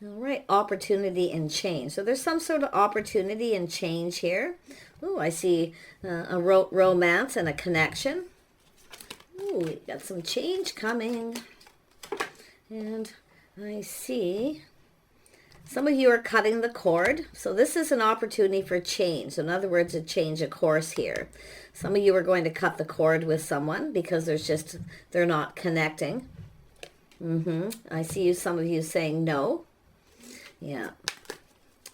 All right, opportunity and change. So there's some sort of opportunity and change here. Oh, I see a romance and a connection. Oh, we've got some change coming. And I see some of you are cutting the cord. So this is an opportunity for change. So in other words, a change of course here. Some of you are going to cut the cord with someone because they're not connecting. I see some of you saying no. Yeah.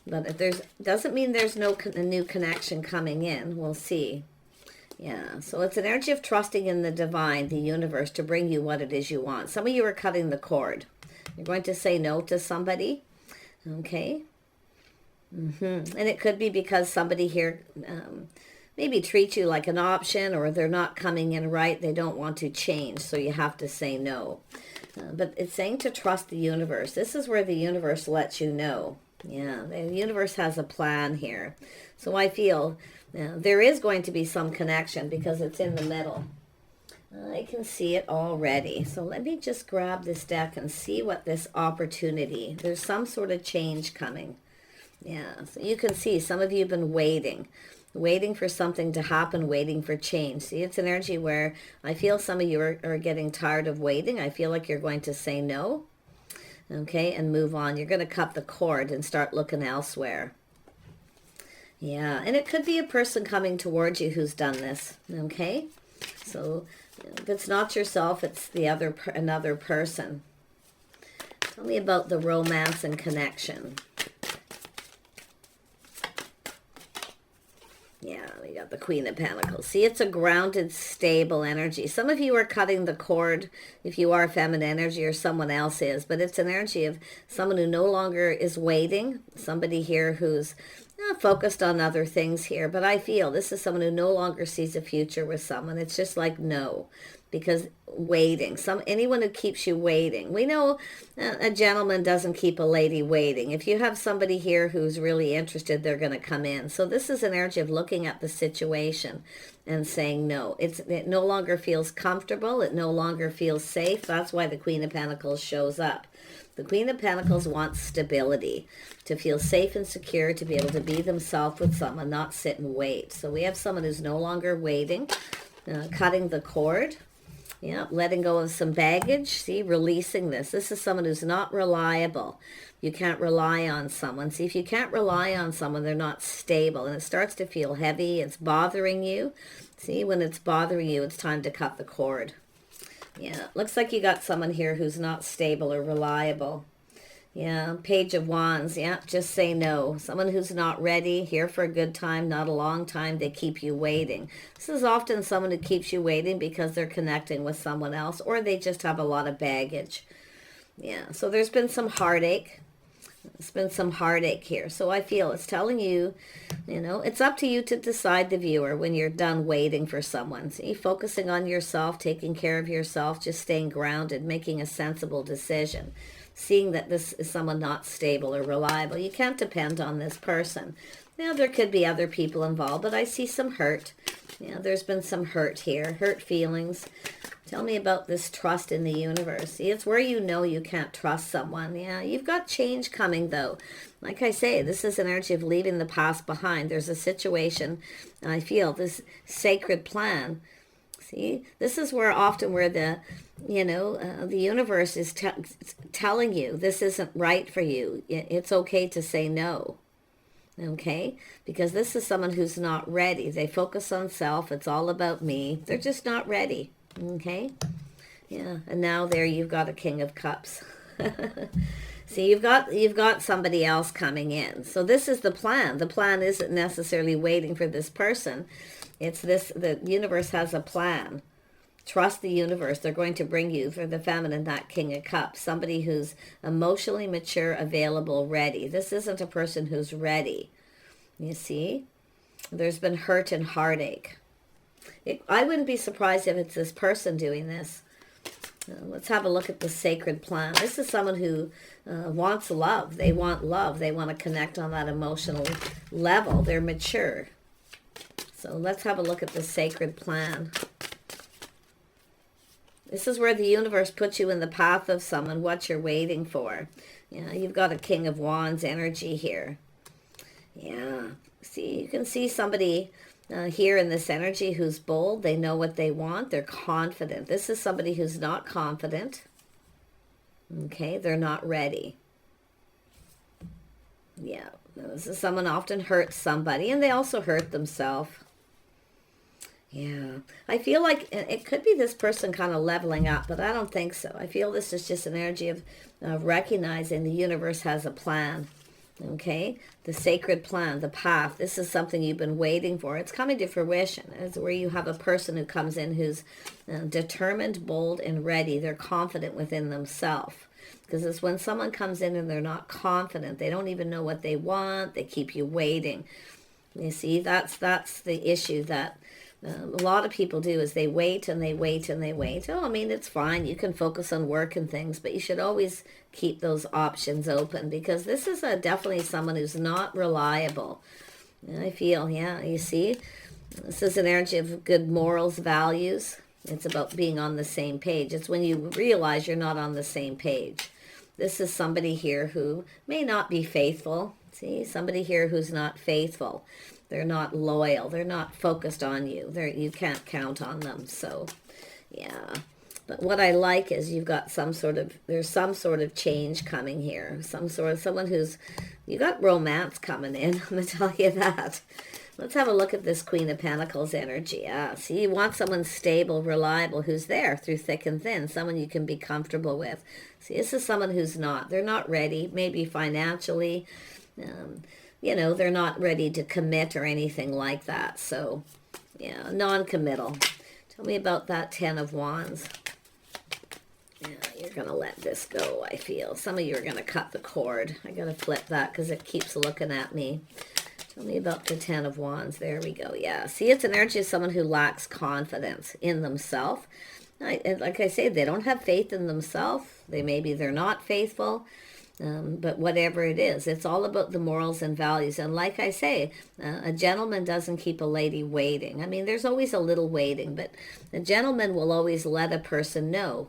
But if doesn't mean there's no new connection coming in. We'll see. Yeah, so it's an energy of trusting in the divine, the universe, to bring you what it is you want. Some of you are cutting the cord. You're going to say no to somebody. Okay. And it could be because somebody here maybe treats you like an option, or they're not coming in right. They don't want to change, so you have to say no. But it's saying to trust the universe. This is where the universe lets you know. Yeah, the universe has a plan here. So I feel there is going to be some connection because it's in the middle. I can see it already. So let me just grab this deck and see what this opportunity. There's some sort of change coming. Yeah, so you can see some of you have been waiting for something to happen, waiting for change. See, it's an energy where I feel some of you are getting tired of waiting. I feel like you're going to say no, okay, and move on. You're going to cut the cord and start looking elsewhere. Yeah, and it could be a person coming towards you who's done this, okay? So if it's not yourself, it's another person. Tell me about the romance and connection. Yeah, we got the Queen of Pentacles. See, it's a grounded, stable energy. Some of you are cutting the cord if you are feminine energy or someone else is, but it's an energy of someone who no longer is waiting, somebody here who's focused on other things here. But I feel this is someone who no longer sees a future with someone. It's just like no, because waiting. Anyone who keeps you waiting. We know a gentleman doesn't keep a lady waiting. If you have somebody here who's really interested, they're going to come in. So this is an energy of looking at the situation and saying no. It no longer feels comfortable. It no longer feels safe. That's why the Queen of Pentacles shows up. The Queen of Pentacles wants stability, to feel safe and secure, to be able to be themselves with someone, not sit and wait. So we have someone who's no longer waiting, cutting the cord. Yeah, letting go of some baggage. See, releasing this. This is someone who's not reliable. You can't rely on someone. See, if you can't rely on someone, they're not stable. And it starts to feel heavy. It's bothering you. See, when it's bothering you, it's time to cut the cord. Yeah, looks like you got someone here who's not stable or reliable. Yeah, Page of Wands. Yeah, just say no. Someone who's not ready, here for a good time, not a long time. They keep you waiting. This is often someone who keeps you waiting because they're connecting with someone else, or they just have a lot of baggage. Yeah, so there's been some heartache. There's been some heartache here. So I feel it's telling you, it's up to you to decide, the viewer, when you're done waiting for someone. See, focusing on yourself, taking care of yourself, just staying grounded, making a sensible decision. Seeing that this is someone not stable or reliable. You can't depend on this person. Now, there could be other people involved, but I see some hurt. There's been some hurt here, hurt feelings. Tell me about this trust in the universe. See, it's where you can't trust someone. Yeah, you've got change coming, though. Like I say, this is an energy of leaving the past behind. There's a situation, I feel, this sacred plan. See, this is where the universe is telling you this isn't right for you. It's okay to say no. Okay? Because this is someone who's not ready. They focus on self. It's all about me. They're just not ready. Okay? Yeah. And now there you've got a King of Cups. See, you've got somebody else coming in. So this is the plan. The plan isn't necessarily waiting for this person. It's the universe has a plan. Trust the universe. They're going to bring you, for the feminine, that King of Cups. Somebody who's emotionally mature, available, ready. This isn't a person who's ready. You see? There's been hurt and heartache. I wouldn't be surprised if it's this person doing this. Let's have a look at the sacred plan. This is someone who wants love. They want love. They want to connect on that emotional level. They're mature. So let's have a look at the sacred plan. This is where the universe puts you in the path of someone, what you're waiting for. Yeah, you've got a King of Wands energy here. Yeah, see, you can see somebody here in this energy who's bold. They know what they want. They're confident. This is somebody who's not confident. Okay, they're not ready. Yeah, this is someone often hurts somebody, and they also hurt themselves. Yeah, I feel like it could be this person kind of leveling up, but I don't think so. I feel this is just an energy of recognizing the universe has a plan. Okay, the sacred plan, the path. This is something you've been waiting for. It's coming to fruition. It's where you have a person who comes in who's determined, bold, and ready. They're confident within themselves. Because it's when someone comes in and they're not confident. They don't even know what they want. They keep you waiting. You see, that's the issue that a lot of people do, is they wait and they wait and they wait. Oh, I mean, it's fine. You can focus on work and things, but you should always keep those options open, because this is definitely someone who's not reliable. I feel, yeah, you see, this is an energy of good morals, values. It's about being on the same page. It's when you realize you're not on the same page. This is somebody here who may not be faithful. See, somebody here who's not faithful. They're not loyal. They're not focused on you. You can't count on them. So, yeah. But what I like is you've got there's some sort of change coming here. Someone who's, you got romance coming in. I'm going to tell you that. Let's have a look at this Queen of Pentacles energy. See, you want someone stable, reliable, who's there through thick and thin, someone you can be comfortable with. See, this is someone who's not. They're not ready, maybe financially. They're not ready to commit or anything like that. So, yeah, non-committal. Tell me about that Ten of Wands. Yeah, you're going to let this go, I feel. Some of you are going to cut the cord. I got to flip that because it keeps looking at me. Tell me about the Ten of Wands. There we go. Yeah. See, it's an energy of someone who lacks confidence in themselves. Like I say, they don't have faith in themselves. They're not faithful. But whatever it is, it's all about the morals and values. And like I say, a gentleman doesn't keep a lady waiting. I mean, there's always a little waiting, but a gentleman will always let a person know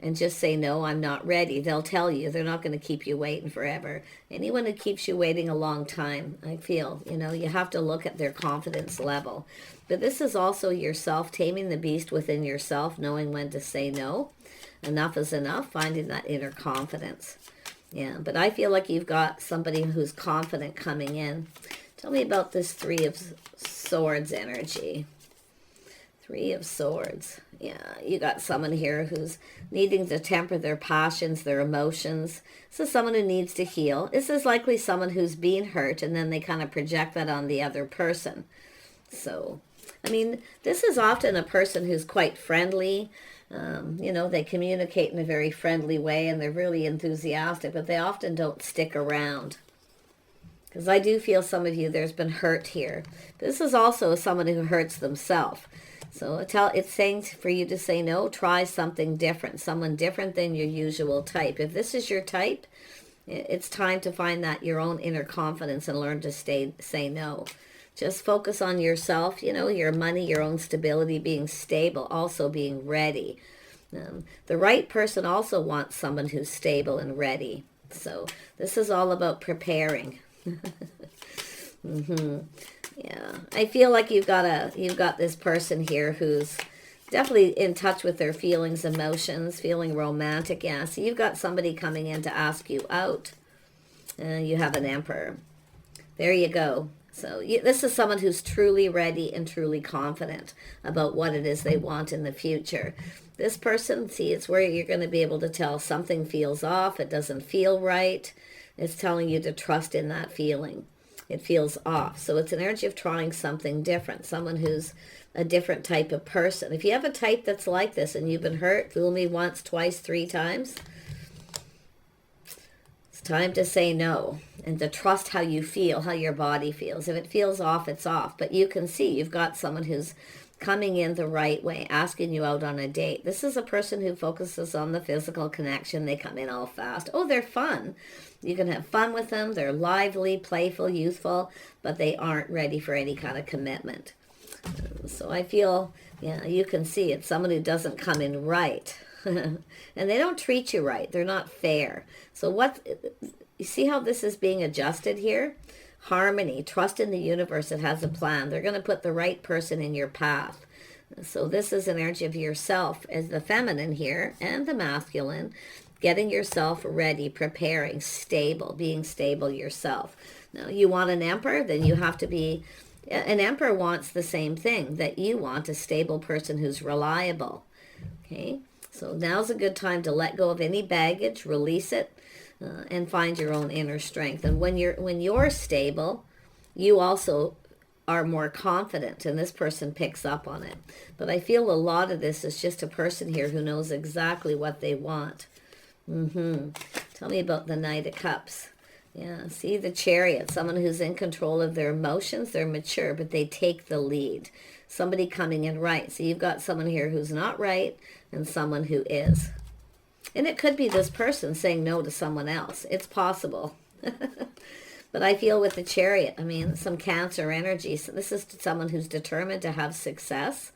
and just say, no, I'm not ready. They'll tell you. They're not going to keep you waiting forever. Anyone who keeps you waiting a long time, I feel, you have to look at their confidence level. But this is also yourself, taming the beast within yourself, knowing when to say no. Enough is enough, finding that inner confidence. Yeah, but I feel like you've got somebody who's confident coming in. Tell me about this Three of Swords energy. Three of Swords. Yeah, you got someone here who's needing to temper their passions, their emotions. This is someone who needs to heal. This is likely someone who's been hurt, and then they kind of project that on the other person. So, I mean, this is often a person who's quite friendly. They communicate in a very friendly way, and they're really enthusiastic, but they often don't stick around. Because I do feel some of you, there's been hurt here. This is also someone who hurts themselves. So it's saying for you to say no, try something different, someone different than your usual type. If this is your type, it's time to find that your own inner confidence and learn to say no. Just focus on yourself, your money, your own stability, being stable, also being ready. The right person also wants someone who's stable and ready. So this is all about preparing. Yeah, I feel like you've got this person here who's definitely in touch with their feelings, emotions, feeling romantic. Yeah, so you've got somebody coming in to ask you out. You have an Emperor. There you go. So this is someone who's truly ready and truly confident about what it is they want in the future. This person, see, it's where you're going to be able to tell something feels off. It doesn't feel right. It's telling you to trust in that feeling. It feels off. So it's an energy of trying something different, someone who's a different type of person. If you have a type that's like this and you've been hurt, fool me once, twice, 3 times, it's time to say no and to trust how you feel, how your body feels. If it feels off, it's off. But you can see you've got someone who's coming in the right way, asking you out on a date. This is a person who focuses on the physical connection. They come in all fast. Oh, they're fun. You can have fun with them. They're lively, playful, youthful, but they aren't ready for any kind of commitment. So I feel, yeah, you can see it's someone who doesn't come in right. and they don't treat you right. They're not fair. So you see how this is being adjusted here? Harmony, trust in the universe. It has a plan. They're going to put the right person in your path. So this is an energy of yourself as the feminine here and the masculine, getting yourself ready, preparing, stable, being stable yourself. Now, you want an emperor, then you have to be, an emperor wants the same thing that you want, a stable person who's reliable. Okay, so now's a good time to let go of any baggage, release it, and find your own inner strength. And when you're stable, you also are more confident, and this person picks up on it. But I feel a lot of this is just a person here who knows exactly what they want. Tell me about the Knight of Cups. Yeah, see the Chariot, someone who's in control of their emotions. They're mature, but they take the lead. Somebody coming in right. So you've got someone here who's not right and someone who is. And it could be this person saying no to someone else. It's possible. But I feel with the Chariot, I mean, some Cancer energy. So this is someone who's determined to have success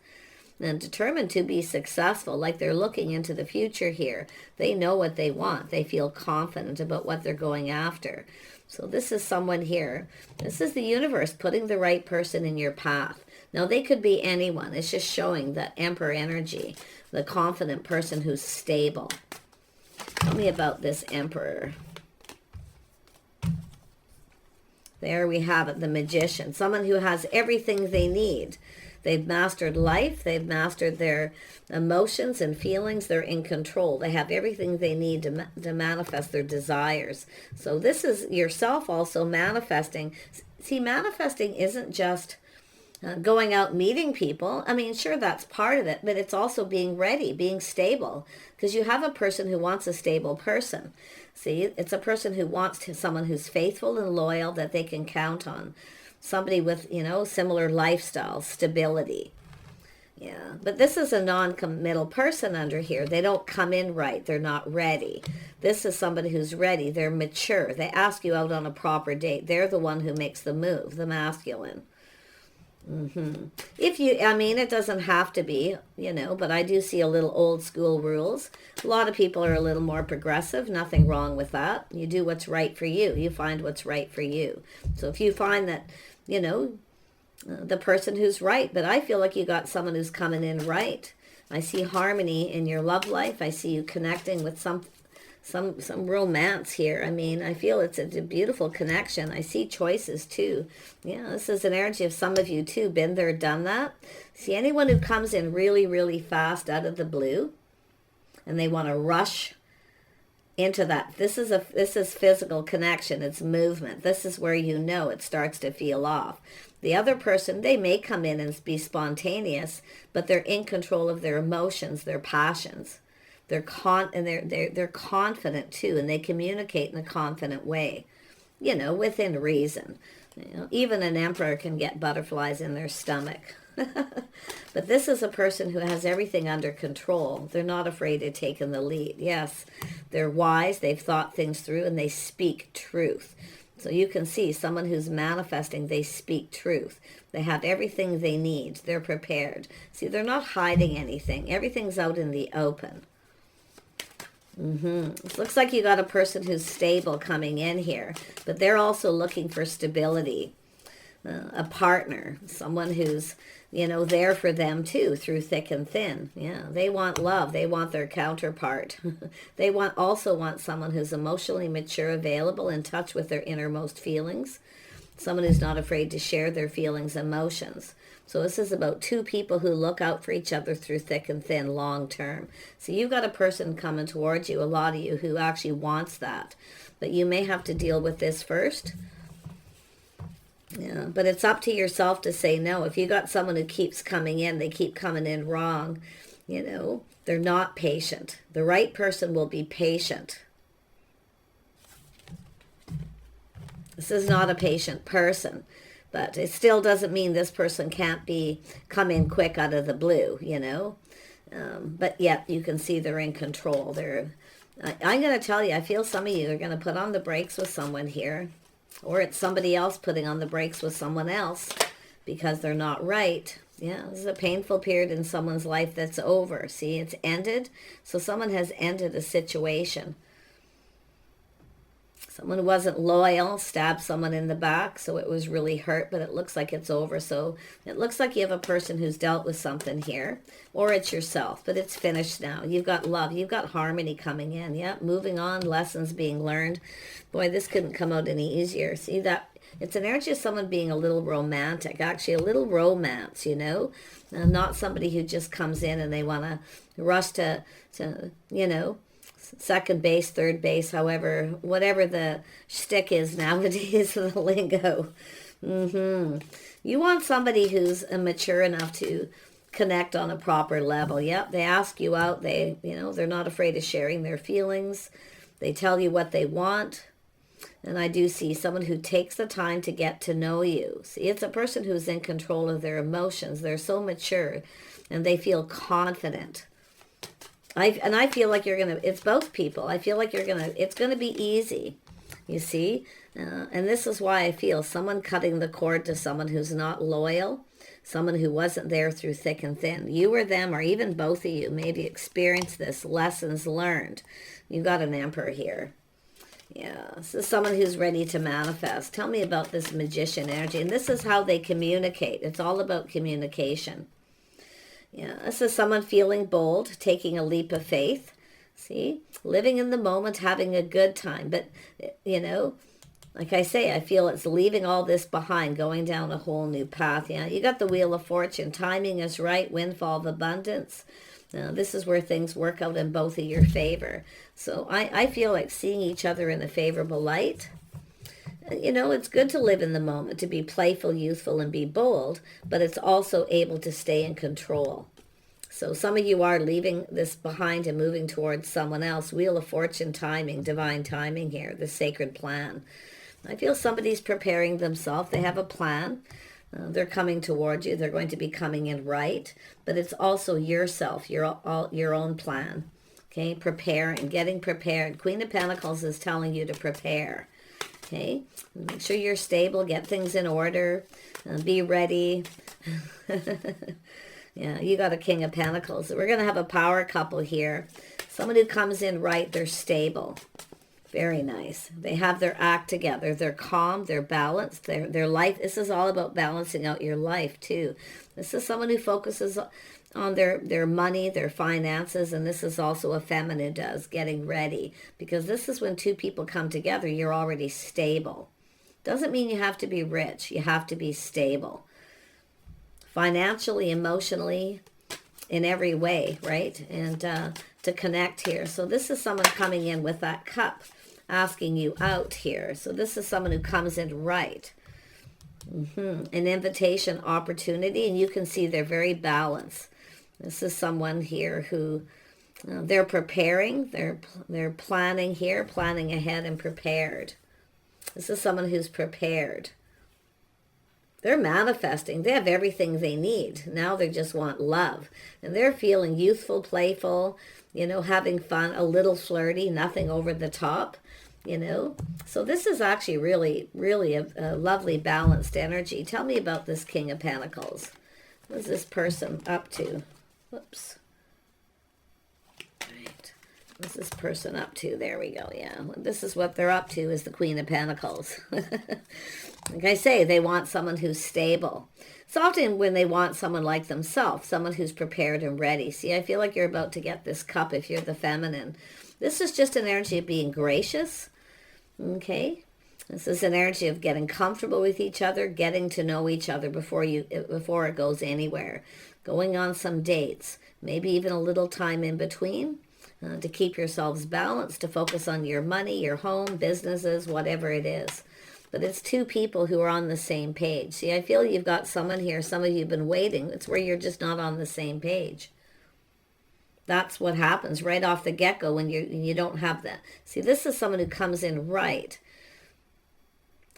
and determined to be successful. Like they're looking into the future here. They know what they want. They feel confident about what they're going after. So this is someone here. This is the universe putting the right person in your path. Now, they could be anyone. It's just showing the Emperor energy, the confident person who's stable. Tell me about this Emperor. There we have it, the Magician. Someone who has everything they need. They've mastered life. They've mastered their emotions and feelings. They're in control. They have everything they need to manifest their desires. So this is yourself also manifesting. See, manifesting isn't just going out meeting people. I mean, sure, that's part of it, but it's also being ready, being stable, because you have a person who wants a stable person. See, it's a person who wants someone who's faithful and loyal that they can count on. Somebody with, similar lifestyle, stability. Yeah, but this is a non-committal person under here. They don't come in right. They're not ready. This is somebody who's ready. They're mature. They ask you out on a proper date. They're the one who makes the move, the masculine. It doesn't have to be, but I do see a little old school rules. A lot of people are a little more progressive. Nothing wrong with that. You do what's right for you. You find what's right for you. So if you find that, the person who's right, but I feel like you got someone who's coming in right. I see harmony in your love life. I see you connecting with some romance here. I mean, I feel it's a beautiful connection. I see choices too. Yeah, this is an energy of some of you too. Been there, done that. See, anyone who comes in really, really fast out of the blue and they want to rush into that. This is physical connection. It's movement. This is where it starts to feel off. The other person, they may come in and be spontaneous, but they're in control of their emotions, their passions. They're confident too, and they communicate in a confident way, within reason. Even an emperor can get butterflies in their stomach. But this is a person who has everything under control. They're not afraid of taking the lead. Yes, they're wise. They've thought things through, and they speak truth. So you can see someone who's manifesting, they speak truth. They have everything they need. They're prepared. See, they're not hiding anything. Everything's out in the open. It looks like you got a person who's stable coming in here, but they're also looking for stability. A partner, someone who's, there for them too, through thick and thin. Yeah, they want love. They want their counterpart. They also want someone who's emotionally mature, available, in touch with their innermost feelings. Someone who's not afraid to share their feelings, emotions. So this is about two people who look out for each other through thick and thin, long term. So you've got a person coming towards you, a lot of you, who actually wants that. But you may have to deal with this first. Yeah, but it's up to yourself to say no. If you got someone who keeps coming in, they keep coming in wrong, they're not patient. The right person will be patient. This is not a patient person, but it still doesn't mean this person can't come in quick out of the blue, but yet you can see they're in control. I'm going to tell you, I feel some of you are going to put on the brakes with someone here. Or it's somebody else putting on the brakes with someone else because they're not right. Yeah, this is a painful period in someone's life that's over. See, it's ended. So someone has ended a situation. Someone who wasn't loyal stabbed someone in the back, so it was really hurt, but it looks like it's over. So it looks like you have a person who's dealt with something here, or it's yourself, but it's finished now. You've got love. You've got harmony coming in. Yeah, moving on, lessons being learned. Boy, this couldn't come out any easier. See that? It's an energy of someone being a little romantic, actually a little romance, you know, not somebody who just comes in and they want to rush to, you know, second base, third base, however, whatever the shtick is nowadays, the lingo. You want somebody who's mature enough to connect on a proper level. Yep, they ask you out. They, you know, they're not afraid of sharing their feelings. They tell you what they want. And I do see someone who takes the time to get to know you. See, it's a person who's in control of their emotions. They're so mature and they feel confident. I feel like you're going to, it's both people. I feel like it's going to be easy, you see. And this is why I feel someone cutting the cord to someone who's not loyal, someone who wasn't there through thick and thin. You or them, or even both of you, maybe experienced this, lessons learned. You've got an Emperor here. Yeah, this is someone who's ready to manifest. Tell me about this magician energy. And this is how they communicate. It's all about communication. Yeah, this is someone feeling bold, taking a leap of faith. See, living in the moment, having a good time. But, you know, like I say, I feel it's leaving all this behind, going down a whole new path. Yeah, you got the Wheel of Fortune. Timing is right, windfall of abundance. This is where things work out in both of your favor. So I feel like seeing each other in a favorable light. You know, it's good to live in the moment, to be playful, youthful, and be bold, but it's also able to stay in control. So some of you are leaving this behind and moving towards someone else. Wheel of Fortune, timing, divine timing here, the sacred plan. I feel somebody's preparing themselves. They have a plan. They're coming towards you. They're going to be coming in right, but it's also yourself, your own plan. Okay, preparing, getting prepared. Queen of Pentacles is telling you to prepare. Okay, make sure you're stable, get things in order, be ready. Yeah, you got a King of Pentacles. We're going to have a power couple here. Someone who comes in right, they're stable. Very nice. They have their act together. They're calm, they're balanced, their life. This is all about balancing out your life too. This is someone who focuses on their money, their finances, and this is also a feminine does, getting ready. Because this is when two people come together, you're already stable. Doesn't mean you have to be rich. You have to be stable. Financially, emotionally, in every way, right? And to connect here. So this is someone coming in with that cup, asking you out here. So this is someone who comes in right. An invitation, opportunity, and you can see they're very balanced. This is someone here who they're preparing, they're planning here, planning ahead and prepared. This is someone who's prepared. They're manifesting. They have everything they need. Now they just want love. And they're feeling youthful, playful, you know, having fun, a little flirty, nothing over the top, you know. So this is actually really, really a lovely balanced energy. Tell me about this King of Pentacles. What is this person up to? Whoops. Right. What's this person up to? There we go. Yeah. This is what they're up to, is the Queen of Pentacles. Like I say, they want someone who's stable. It's often when they want someone like themselves, someone who's prepared and ready. See, I feel like you're about to get this cup if you're the feminine. This is just an energy of being gracious. Okay. This is an energy of getting comfortable with each other, getting to know each other before it goes anywhere. Going on some dates, maybe even a little time in between to keep yourselves balanced, to focus on your money, your home, businesses, whatever it is. But it's two people who are on the same page. See, I feel you've got someone here, some of you have been waiting. It's where you're just not on the same page. That's what happens right off the get-go when you don't have that. See, this is someone who comes in right.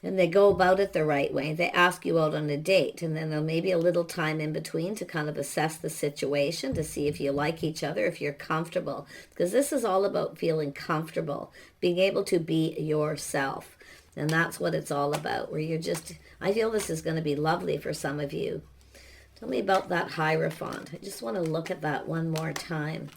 And they go about it the right way. They ask you out on a date. And then there'll maybe a little time in between to kind of assess the situation, to see if you like each other, if you're comfortable. Because this is all about feeling comfortable, being able to be yourself. And that's what it's all about, where you're just, I feel this is going to be lovely for some of you. Tell me about that Hierophant. I just want to look at that one more time.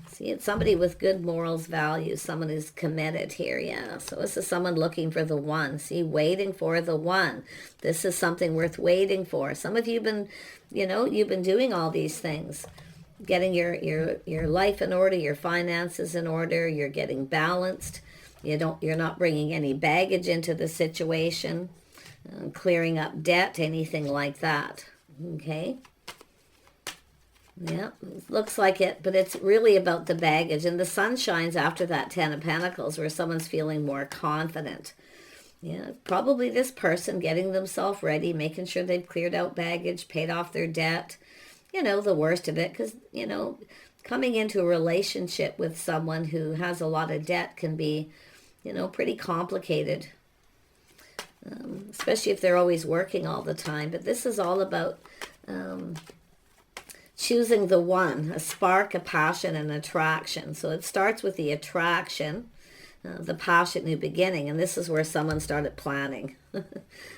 See, it's somebody with good morals, values, someone who's committed here, yeah. So this is someone looking for the one. See, waiting for the one. This is something worth waiting for. Some of you have been, you've been doing all these things. Getting your life in order, your finances in order, you're getting balanced. You're not bringing any baggage into the situation, clearing up debt, anything like that. Okay. Yeah, looks like it, but it's really about the baggage. And the sun shines after that Ten of Pentacles where someone's feeling more confident. Yeah, probably this person getting themselves ready, making sure they've cleared out baggage, paid off their debt. The worst of it, because, coming into a relationship with someone who has a lot of debt can be, pretty complicated. Especially if they're always working all the time. But this is all about choosing the one, a spark, a passion, and attraction. So it starts with the attraction, the passion, new beginning. And this is where someone started planning.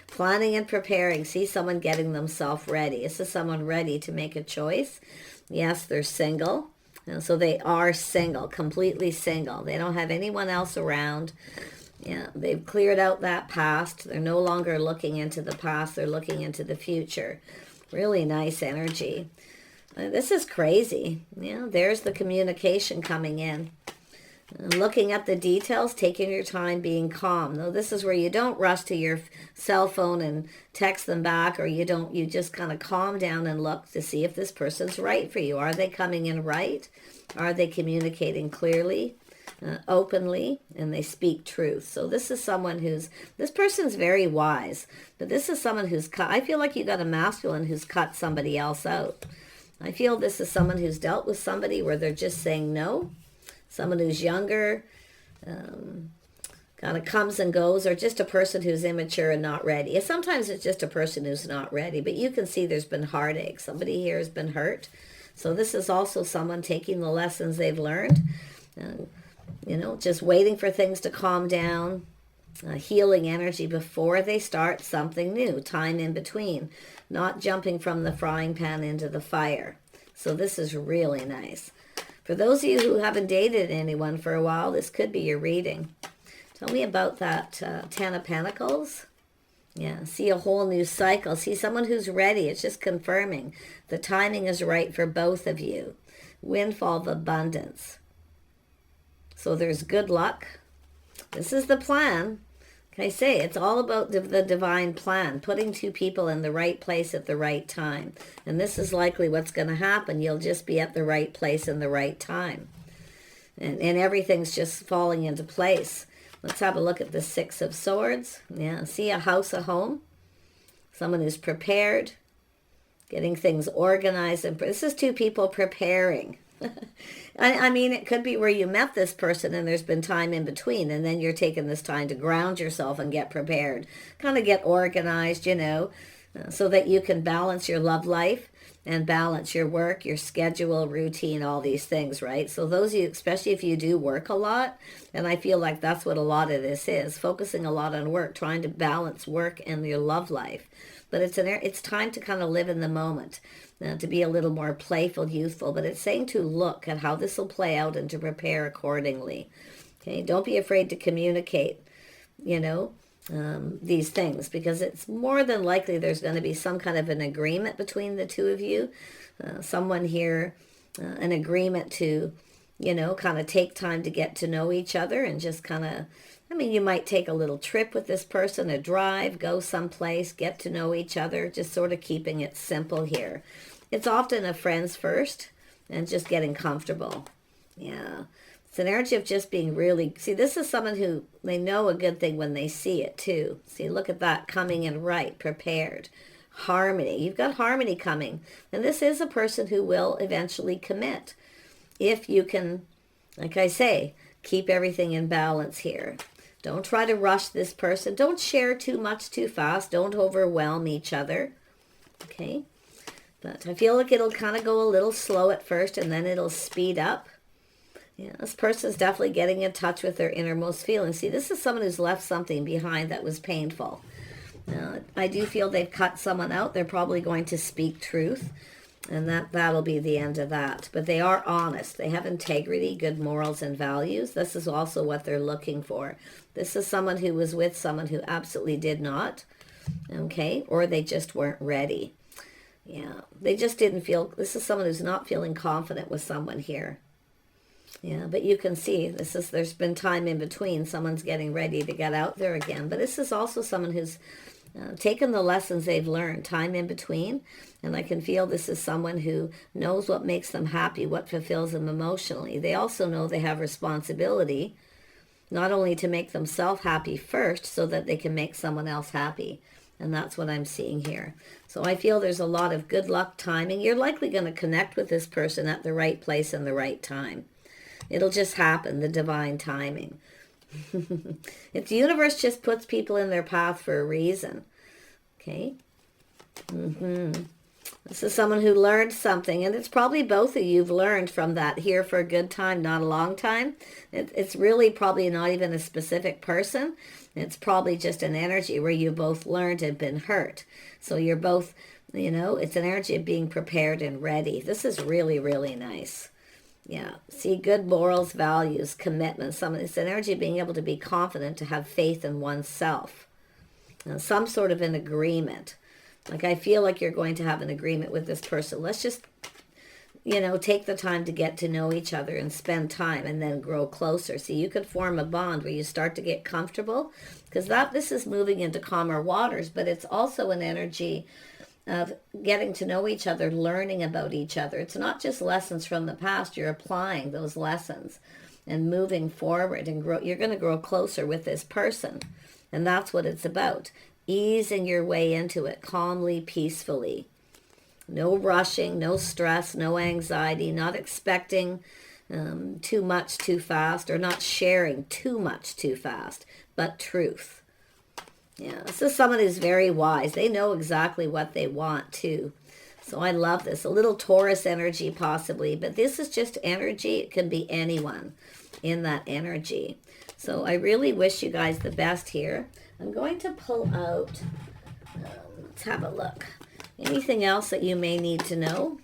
Planning and preparing. See someone getting themselves ready. This is someone ready to make a choice. Yes, they're single. And so they are single, completely single. They don't have anyone else around. Yeah, they've cleared out that past. They're no longer looking into the past. They're looking into the future. Really nice energy. This is crazy. Yeah, there's the communication coming in. Looking at the details, taking your time, being calm. Now, this is where you don't rush to your cell phone and text them back, or you just kind of calm down and look to see if this person's right for you. Are they coming in right? Are they communicating clearly? Openly, and they speak truth. So this is someone this person's very wise, but this is someone who's cut. I feel like you got a masculine who's cut somebody else out. I feel this is someone who's dealt with somebody where they're just saying no, someone who's younger, kind of comes and goes, or just a person who's immature and not ready. Sometimes it's just a person who's not ready, but you can see there's been heartache. Somebody here has been hurt. So this is also someone taking the lessons they've learned, just waiting for things to calm down, healing energy before they start something new, time in between, not jumping from the frying pan into the fire. So this is really nice. For those of you who haven't dated anyone for a while, this could be your reading. Tell me about that Ten of Pentacles. Yeah, see a whole new cycle. See someone who's ready. It's just confirming the timing is right for both of you. Windfall of abundance. So there's good luck. This is the plan. Can I say it's all about the divine plan, putting two people in the right place at the right time. And this is likely what's going to happen. You'll just be at the right place in the right time. And everything's just falling into place. Let's have a look at the Six of Swords. Yeah, see a house, a home. Someone who's prepared, getting things organized. And this is two people preparing. I mean, it could be where you met this person and there's been time in between, and then you're taking this time to ground yourself and get prepared, kind of get organized, so that you can balance your love life and balance your work, your schedule, routine, all these things, right? So those of you, especially if you do work a lot, and I feel like that's what a lot of this is, focusing a lot on work, trying to balance work and your love life. But it's time to kind of live in the moment, to be a little more playful, youthful. But it's saying to look at how this will play out and to prepare accordingly. Okay, don't be afraid to communicate, these things, because it's more than likely there's going to be some kind of an agreement between the two of you. Someone here, an agreement to, kind of take time to get to know each other and just kind of, you might take a little trip with this person, a drive, go someplace, get to know each other, just sort of keeping it simple here. It's often a friends first and just getting comfortable. Yeah. It's an energy of just being really, see, this is someone who, they know a good thing when they see it too. See, look at that, coming in right, prepared. Harmony. You've got harmony coming. And this is a person who will eventually commit. If you can, like I say, keep everything in balance here. Don't try to rush this person. Don't share too much too fast. Don't overwhelm each other. Okay? But I feel like it'll kind of go a little slow at first and then it'll speed up. Yeah, this person's definitely getting in touch with their innermost feelings. See, this is someone who's left something behind that was painful. I do feel they've cut someone out. They're probably going to speak truth, and that'll be the end of that. But they are honest. They have integrity, good morals, and values. This is also what they're looking for. This is someone who was with someone who absolutely did not, okay, or they just weren't ready. Yeah, they just didn't feel, this is someone who's not feeling confident with someone here. Yeah, but you can see there's been time in between. Someone's getting ready to get out there again. But this is also someone who's taken the lessons they've learned, time in between. And I can feel this is someone who knows what makes them happy, what fulfills them emotionally. They also know they have responsibility, not only to make themselves happy first, so that they can make someone else happy. And that's what I'm seeing here. So I feel there's a lot of good luck timing. You're likely going to connect with this person at the right place and the right time. It'll just happen, the divine timing. If the universe just puts people in their path for a reason. Okay? This is someone who learned something, and it's probably both of you've learned from that here for a good time, not a long time. It's really probably not even a specific person. It's probably just an energy where you both learned and been hurt. So you're both, it's an energy of being prepared and ready. This is really, really nice. Yeah, see, good morals, values, commitment. It's an energy of being able to be confident, to have faith in oneself. Some sort of an agreement. Like, I feel like you're going to have an agreement with this person. Let's just, take the time to get to know each other and spend time and then grow closer. See, you could form a bond where you start to get comfortable, because this is moving into calmer waters, but it's also an energy of getting to know each other, learning about each other. It's not just lessons from the past. You're applying those lessons and moving forward, and you're going to grow closer with this person. And that's what it's about. Easing your way into it calmly, peacefully. No rushing, no stress, no anxiety, not expecting too much too fast, or not sharing too much too fast, but truth. Yeah, this is someone who's very wise. They know exactly what they want too. So I love this. A little Taurus energy possibly, but this is just energy. It can be anyone in that energy. So I really wish you guys the best here. I'm going to pull out, let's have a look. Anything else that you may need to know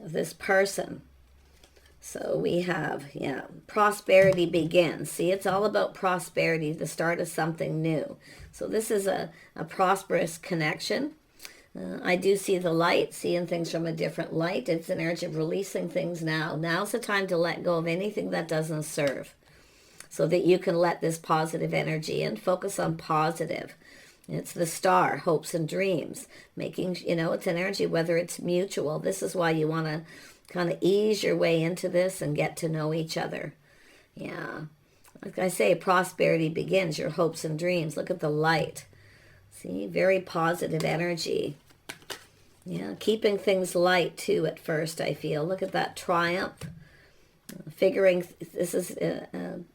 of this person? So we have, prosperity begins. See, it's all about prosperity, the start of something new. So this is a prosperous connection. I do see the light, seeing things from a different light. It's an energy of releasing things now. Now's the time to let go of anything that doesn't serve, so that you can let this positive energy in. Focus on positive. It's the star, hopes and dreams. Making, it's an energy, whether it's mutual. This is why you want to kind of ease your way into this and get to know each other. Yeah. Like I say, prosperity begins, your hopes and dreams. Look at the light. See, very positive energy. Yeah, keeping things light too at first, I feel. Look at that triumph. This is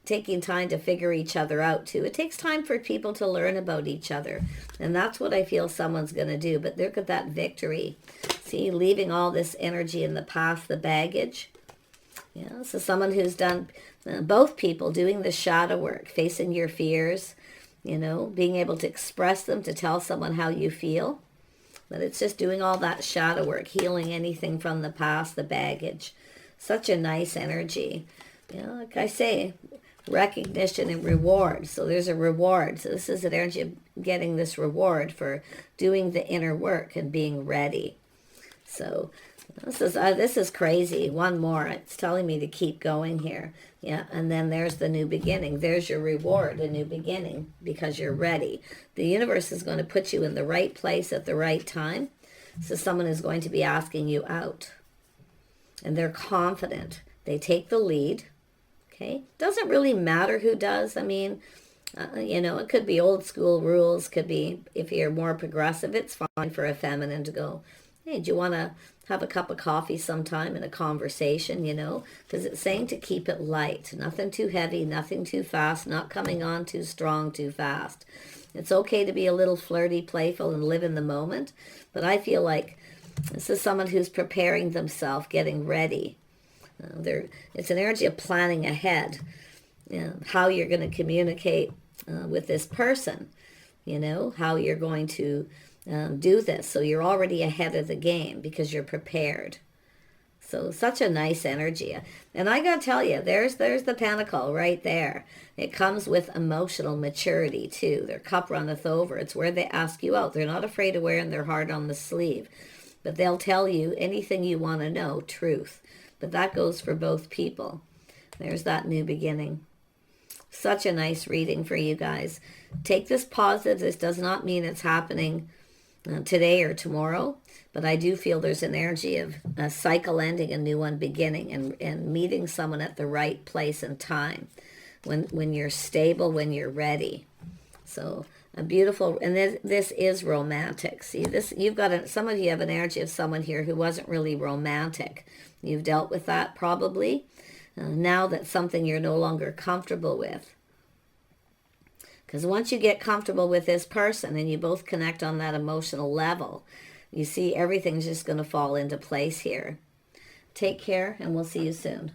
taking time to figure each other out too. It takes time for people to learn about each other. And that's what I feel someone's going to do. But look at that victory. See, leaving all this energy in the past, the baggage. Yeah, so someone who's done, both people doing the shadow work, facing your fears, being able to express them, to tell someone how you feel. But it's just doing all that shadow work, healing anything from the past, the baggage. Such a nice energy. Like I say, recognition and reward. So there's a reward. So this is an energy of getting this reward for doing the inner work and being ready. So this is crazy. One more. It's telling me to keep going here. Yeah, and then there's the new beginning. There's your reward, a new beginning, because you're ready. The universe is going to put you in the right place at the right time. So someone is going to be asking you out. And they're confident. They take the lead. Okay? Doesn't really matter who does. I mean, it could be old school rules. Could be, if you're more progressive, it's fine for a feminine to go, hey, do you want to have a cup of coffee sometime in a conversation, because it's saying to keep it light. Nothing too heavy, nothing too fast, not coming on too strong, too fast. It's okay to be a little flirty, playful, and live in the moment. But I feel like this is someone who's preparing themselves, getting ready. It's an energy of planning ahead, how you're going to communicate with this person. you know, how you're going to do this. So you're already ahead of the game because you're prepared. So such a nice energy. And I got to tell you, there's the pentacle right there. It comes with emotional maturity too. Their cup runneth over. It's where they ask you out. They're not afraid of wearing their heart on the sleeve. But they'll tell you anything you want to know, truth. But that goes for both people. There's that new beginning. Such a nice reading for you guys. Take this positive. This does not mean it's happening today or tomorrow, but I do feel there's an energy of a cycle ending, a new one beginning, and meeting someone at the right place and time, when you're stable, when you're ready. So a beautiful, and this is romantic. See, this, you've got some of you have an energy of someone here who wasn't really romantic. You've dealt with that probably. Now that's something you're no longer comfortable with. Because once you get comfortable with this person and you both connect on that emotional level, you see everything's just going to fall into place here. Take care, and we'll see you soon.